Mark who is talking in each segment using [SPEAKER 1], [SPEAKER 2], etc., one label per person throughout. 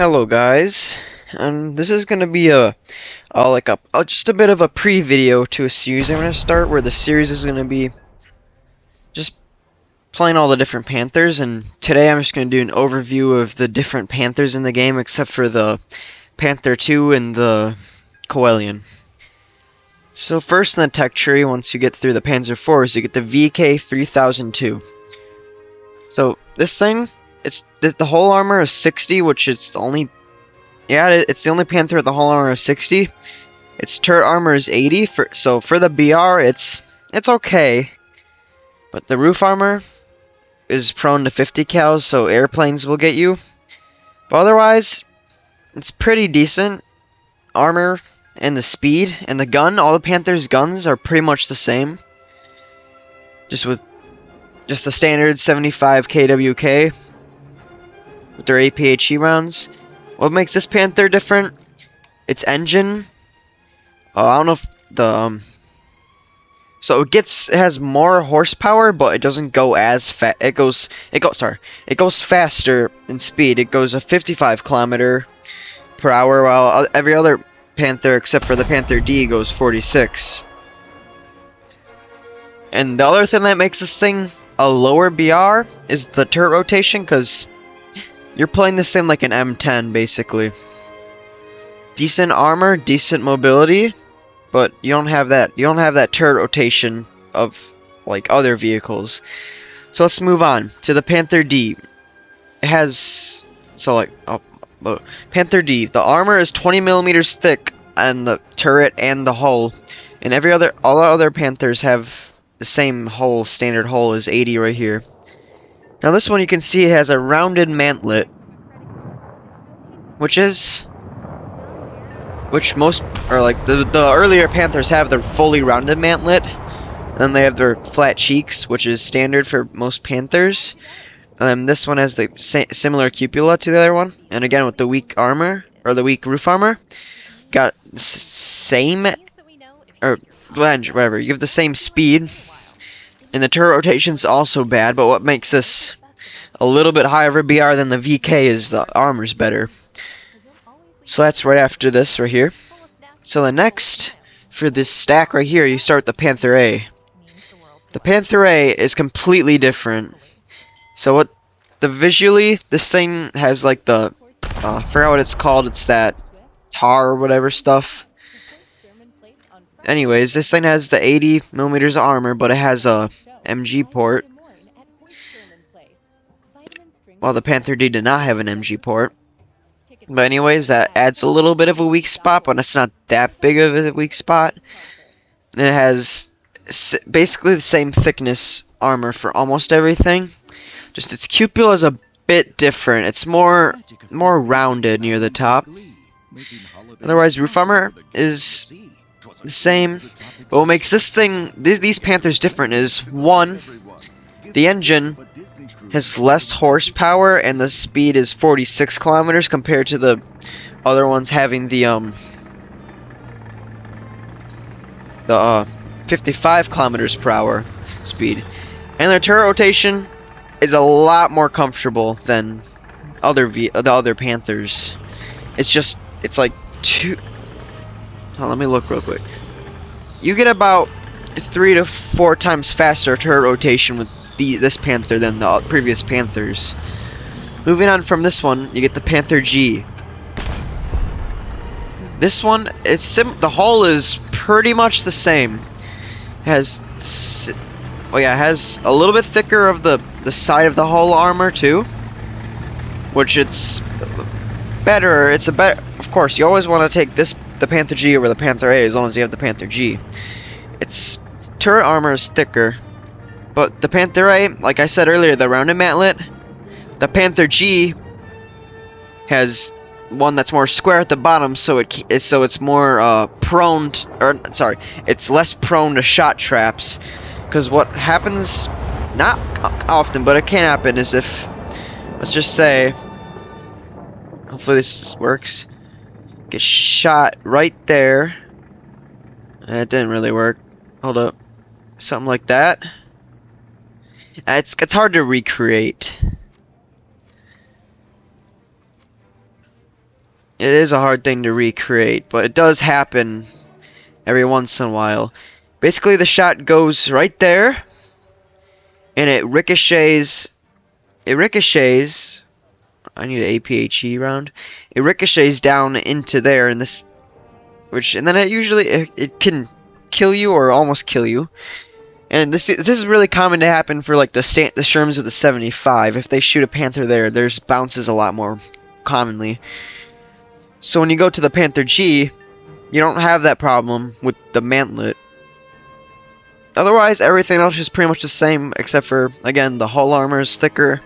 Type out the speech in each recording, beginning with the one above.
[SPEAKER 1] Hello guys, this is gonna be just a bit of a pre-video to a series I'm gonna start, where the series is gonna be just playing all the different Panthers, and today I'm just gonna do an overview of the different Panthers in the game, except for the Panther 2 and the Coelian. So first in the tech tree, once you get through the Panzer 4s, you get the VK3002. So this thing, the whole armor is 60, which is the only. Yeah, it's the only Panther with the hull armor of 60. Its turret armor is 80. So for the BR, it's okay. But the roof armor is prone to 50 cals, so airplanes will get you. But otherwise, it's pretty decent. Armor and the speed and the gun. All the Panther's guns are pretty much the same. Just the standard 75 KWK with their APHE rounds. What makes this Panther different? Its engine. I don't know if the so it has more horsepower, but it doesn't go as fast. It goes faster in speed. It goes a 55 kilometer per hour, while every other Panther except for the Panther D goes 46. And the other thing that makes this thing a lower BR is the turret rotation, because you're playing this thing like an M10 basically. Decent armor, decent mobility, but you don't have that. You don't have that turret rotation of like other vehicles. So let's move on to the Panther D. It has Panther D. The armor is 20 millimeters thick on the turret and the hull, and all the other Panthers have the same hull. Standard hull is 80 right here. Now this one, you can see it has a rounded mantlet, which most, or like the earlier Panthers have their fully rounded mantlet, and then they have their flat cheeks, which is standard for most Panthers. This one has the similar cupola to the other one, and again with the weak armor, or the weak roof armor, got the same, or whatever, you have the same speed, and the turret rotation's also bad, but what makes this a little bit higher of a BR than the VK is the armor's better. So that's right after this right here. So the next, for this stack right here, you start the Panther A. The Panther A is completely different. So visually, this thing has like the, I forgot what it's called, it's that tar or whatever stuff. Anyways, this thing has the 80 millimeters of armor, but it has a MG port, while the Panther D did not have an MG port. But anyways, that adds a little bit of a weak spot, but it's not that big of a weak spot. And it has basically the same thickness armor for almost everything. Just its cupola is a bit different. It's more rounded near the top. Otherwise, roof armor is the same. But what makes these Panthers different is, one, the engine has less horsepower, and the speed is 46 kilometers compared to the other ones having the 55 kilometers per hour speed. And the turret rotation is a lot more comfortable than the other Panthers. It's like two. Oh, let me look real quick. You get about 3 to 4 times faster turret rotation with this Panther than the previous Panthers. Moving on from this one, you get the Panther G. This one, the hull is pretty much the same. It has a little bit thicker of the side of the hull armor too, which it's better. Of course, you always want to take the Panther G over the Panther A as long as you have the Panther G. Its turret armor is thicker. But the Panther A, like I said earlier, the rounded mantlet. The Panther G has one that's more square at the bottom, so it's more it's less prone to shot traps. Because what happens, not often, but it can happen, is if, let's just say, hopefully this works, get shot right there. It didn't really work. Hold up, something like that. It's hard to recreate. It is a hard thing to recreate, but it does happen every once in a while. Basically, the shot goes right there, and it ricochets. It ricochets. I need an APHE round. It ricochets down into there, and then it can kill you or almost kill you. And this is really common to happen for like the Sherms with the 75. If they shoot a Panther there, there's bounces a lot more commonly. So when you go to the Panther G, you don't have that problem with the mantlet. Otherwise, everything else is pretty much the same, except for, again, the hull armor is thicker.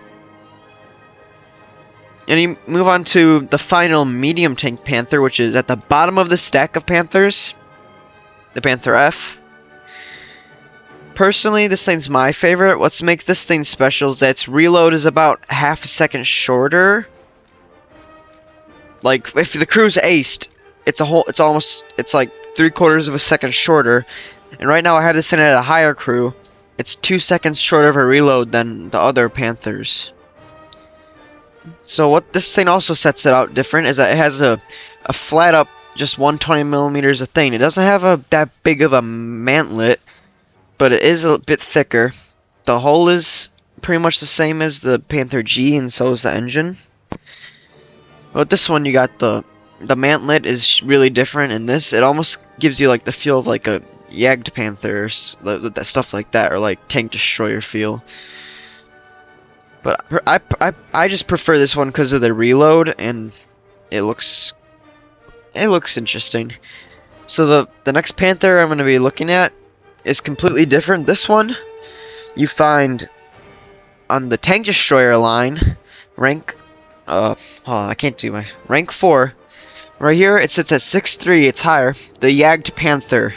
[SPEAKER 1] And you move on to the final medium tank Panther, which is at the bottom of the stack of Panthers. The Panther F. Personally, this thing's my favorite. What makes this thing special is that its reload is about half a second shorter. Like, if the crew's aced, it's like 3/4 of a second shorter. And right now I have this thing at a higher crew. It's 2 seconds shorter of a reload than the other Panthers. So what this thing also sets it out different is that it has a flat up, just 120mm of thing. It doesn't have that big of a mantlet, but it is a bit thicker. The hull is pretty much the same as the Panther G, and so is the engine. But this one, you got the mantlet is really different. In this, it almost gives you like the feel of like a Jagd Panther, stuff like that, or like tank destroyer feel. But I just prefer this one because of the reload, and it looks interesting. So the next Panther I'm going to be looking at is completely different. This one you find on the tank destroyer line, rank I can't do my rank 4. Right here it sits at 6'3", it's higher. The Jagd Panther.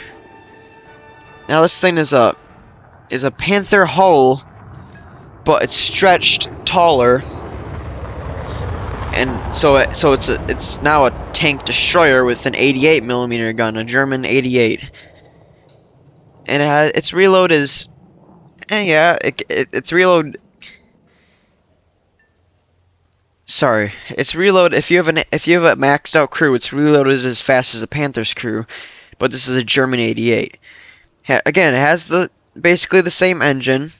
[SPEAKER 1] Now this thing is a Panther hull, but it's stretched taller, and so it's now a tank destroyer with an 88mm gun, a German 88, and its reload is, its reload. Sorry, its reload. If you have a maxed out crew, its reload is as fast as a Panther's crew, but this is a German 88. Again, it has basically the same engine,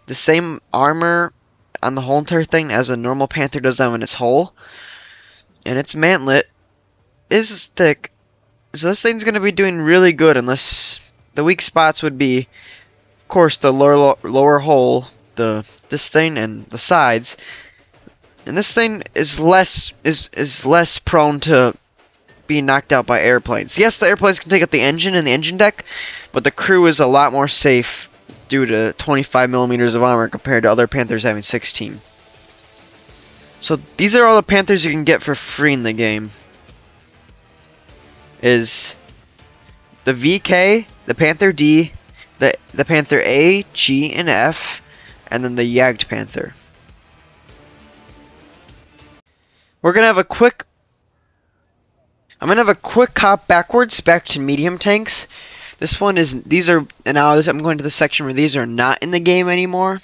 [SPEAKER 1] the same armor on the whole entire thing as a normal Panther does on its hull, and its mantlet is thick. So this thing's gonna be doing really good, unless the weak spots would be, of course, the lower hull, this thing, and the sides. And this thing is less prone to being knocked out by airplanes. Yes, the airplanes can take out the engine and the engine deck, but the crew is a lot more safe due to 25mm of armor compared to other Panthers having 16. So these are all the Panthers you can get for free in the game. Is the VK, the Panther D, the Panther A, G, and F, and then the Jagd Panther. I'm gonna have a quick hop backwards back to medium tanks. I'm going to the section where these are not in the game anymore,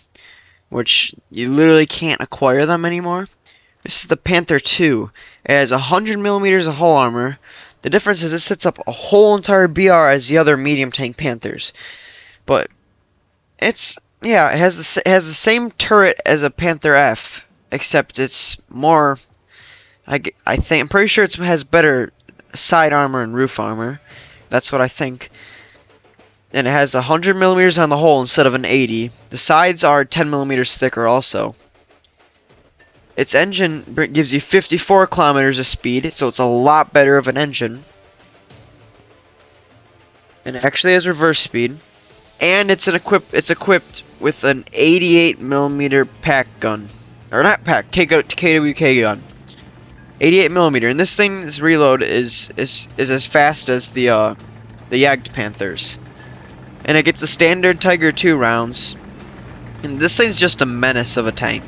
[SPEAKER 1] which you literally can't acquire them anymore. This is the Panther 2. It has 100mm of hull armor. The difference is it sets up a whole entire BR as the other medium tank Panthers, but it has the same turret as a Panther F, except it's more. I'm pretty sure it has better side armor and roof armor. That's what I think. And it has 100mm on the hull instead of an 80. The sides are 10mm thicker also. Its engine gives you 54 kilometers of speed, so it's a lot better of an engine. And it actually has reverse speed. And it's equipped with an 88mm pack gun. Or not pack, KWK gun. 88mm, and this thing's reload is as fast as the Jagd Panthers, and it gets the standard Tiger II rounds. And this thing's just a menace of a tank,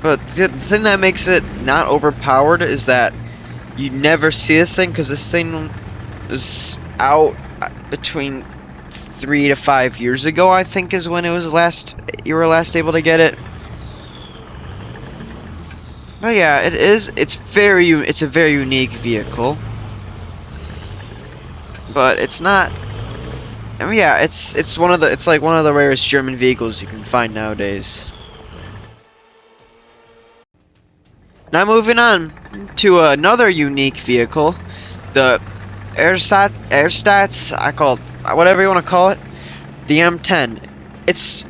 [SPEAKER 1] but the thing that makes it not overpowered is that you never see this thing, because this thing was out between 3 to 5 years ago, I think, is when you were last able to get it. But yeah, it is. It's a very unique vehicle, but it's not. I mean, yeah, it's one of the. It's like one of the rarest German vehicles you can find nowadays. Now moving on to another unique vehicle, the Airstats. I call it whatever you want to call it. The M10. It's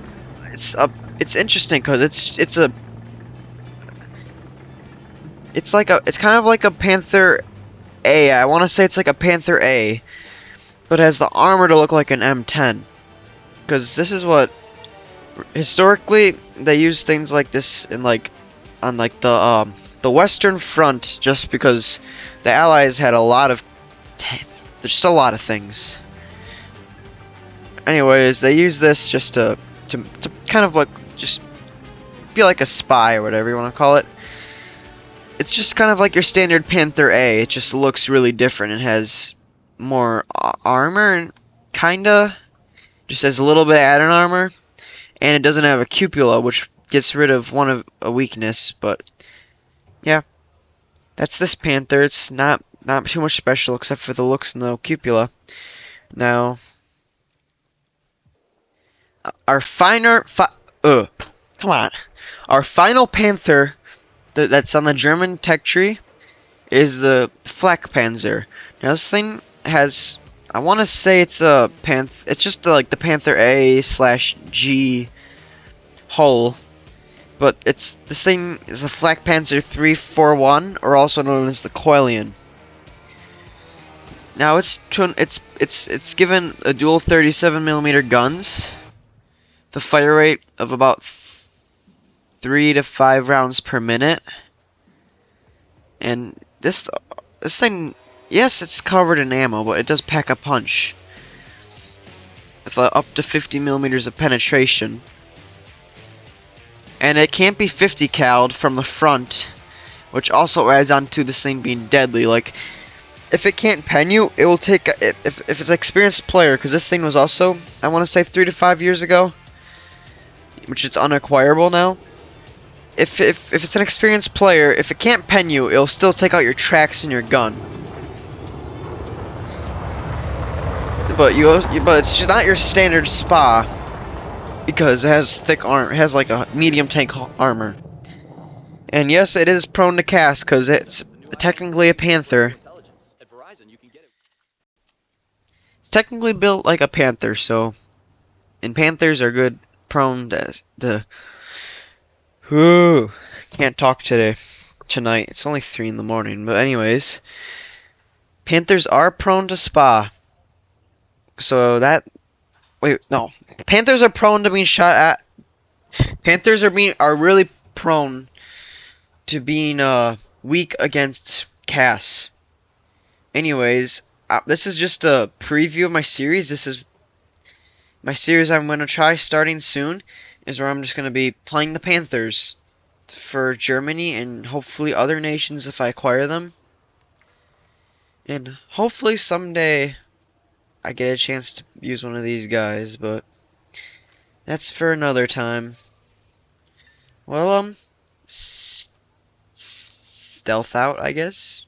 [SPEAKER 1] it's a it's interesting because it's kind of like a Panther A. I want to say it's like a Panther A, but it has the armor to look like an M10. Because this is what historically they use things like this in like on like the Western Front, just because the Allies had a lot of there's just a lot of things. Anyways, they use this just to kind of like just be like a spy or whatever you want to call it. It's just kind of like your standard Panther A. It just looks really different. It has more armor and kinda just has a little bit of added armor, and it doesn't have a cupola, which gets rid of one of a weakness. But yeah, that's this Panther. It's not too much special except for the looks and the cupola. Now, our come on, our final Panther that's on the German tech tree is the Flak Panzer. Now this thing has, I want to say it's a it's just like the Panther A/G hull, but this thing is a Flak Panzer 341, or also known as the Coilion. Now it's given a dual 37mm guns, the fire rate of about 3 to 5 rounds per minute, and this thing, yes, it's covered in ammo, but it does pack a punch with up to 50mm of penetration. And it can't be 50 cal'd from the front, which also adds on to this thing being deadly. Like, if it can't pen you, it will take, if it's an experienced player, because this thing was also, I want to say 3 to 5 years ago, which is unacquirable now. If it's an experienced player, if it can't pen you, it'll still take out your tracks and your gun. But it's just not your standard spa, because it has thick armor. It has like a medium tank armor. And yes, it is prone to cast because it's technically a Panther. It's technically built like a Panther, so, and Panthers are good prone to can't talk tonight. It's only 3 in the morning, but anyways, Panthers are prone to spa. So that, wait, no, Panthers are prone to being shot at. Panthers are really prone to being weak against Cass. Anyways, this is just a preview of my series. This is my series I'm going to try starting soon, is where I'm just going to be playing the Panthers for Germany and hopefully other nations if I acquire them. And hopefully someday I get a chance to use one of these guys, but that's for another time. Well, stealth out, I guess.